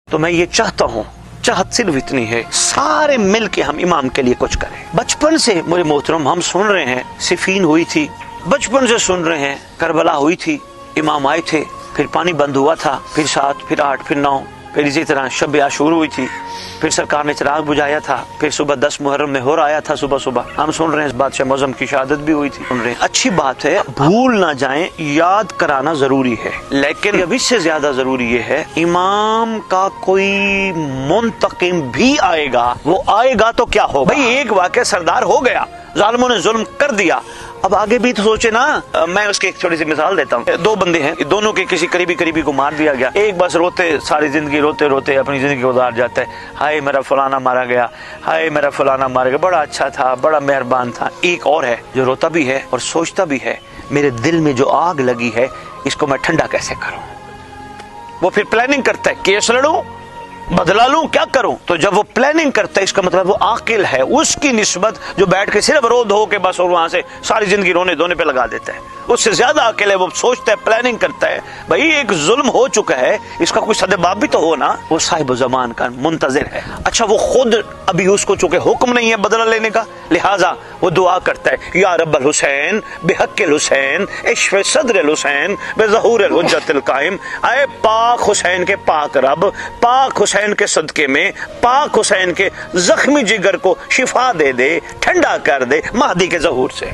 تو میں یہ چاہتا ہوں، چاہت صرف اتنی ہے، سارے مل کے ہم امام کے لیے کچھ کریں۔ بچپن سے میرے محترم ہم سن رہے ہیں صفین ہوئی تھی، بچپن سے سن رہے ہیں کربلا ہوئی تھی، امام آئے تھے، پھر پانی بند ہوا تھا، پھر 7، پھر 8، پھر 9، پھر اسی طرح شب عاشور ہوئی تھی، پھر سرکار نے چراغ بجھایا تھا، پھر صبح 10 محرم میں ہور آیا تھا، صبح ہم سن رہے ہیں بادشاہ معظم کی شہادت بھی ہوئی تھی، سن رہے ہیں۔ اچھی بات ہے، بھول نہ جائیں، یاد کرانا ضروری ہے، لیکن اب اس سے زیادہ ضروری یہ ہے امام کا کوئی منتقم بھی آئے گا، وہ آئے گا تو کیا ہوگا؟ بھئی ایک واقعہ سردار ہو گیا، ظالموں نے ظلم کر دیا، اب آگے بھی تو سوچے نا۔ میں اس کی ایک چھوٹی سی مثال دیتا ہوں۔ 2 بندے ہیں، دونوں کے کسی قریبی کو مار دیا گیا، ایک بس روتے ساری زندگی روتے اپنی زندگی گزار جاتا ہے، ہائے میرا فلانا مارا گیا، ہائے میرا فلانا مارا گیا، بڑا اچھا تھا، بڑا مہربان تھا۔ ایک اور ہے جو روتا بھی ہے اور سوچتا بھی ہے میرے دل میں جو آگ لگی ہے اس کو میں ٹھنڈا کیسے کروں۔ وہ پھر پلاننگ کرتا ہے، کیس لڑوں، بدلا لوں، کیا کروں؟ تو جب وہ پلاننگ کرتا ہے اس کا مطلب وہ عاقل ہے، اس کی نسبت جو بیٹھ کے صرف رو دھو کے بس اور وہاں سے ساری زندگی رونے دھونے پہ لگا دیتا ہے، اس سے زیادہ عاقل ہے، وہ سوچتا ہے، پلاننگ کرتا ہے، بھائی ایک ظلم ہو چکا ہے، اس کا کوئی سدباب بھی تو ہو نا۔ وہ صاحب زمان کا منتظر ہے۔ اچھا وہ خود ابھی اس کو چونکہ حکم نہیں ہے بدلہ لینے کا، لہٰذا وہ دعا کرتا ہے، یا رب الحسین بحق الحسین اشف صدر الحسین بظہور الحجت القائم، اے پاک حسین کے پاک رب، پاک حسین کے صدقے میں پاک حسین کے زخمی جگر کو شفا دے دے، ٹھنڈا کر دے مہدی کے ظہور سے۔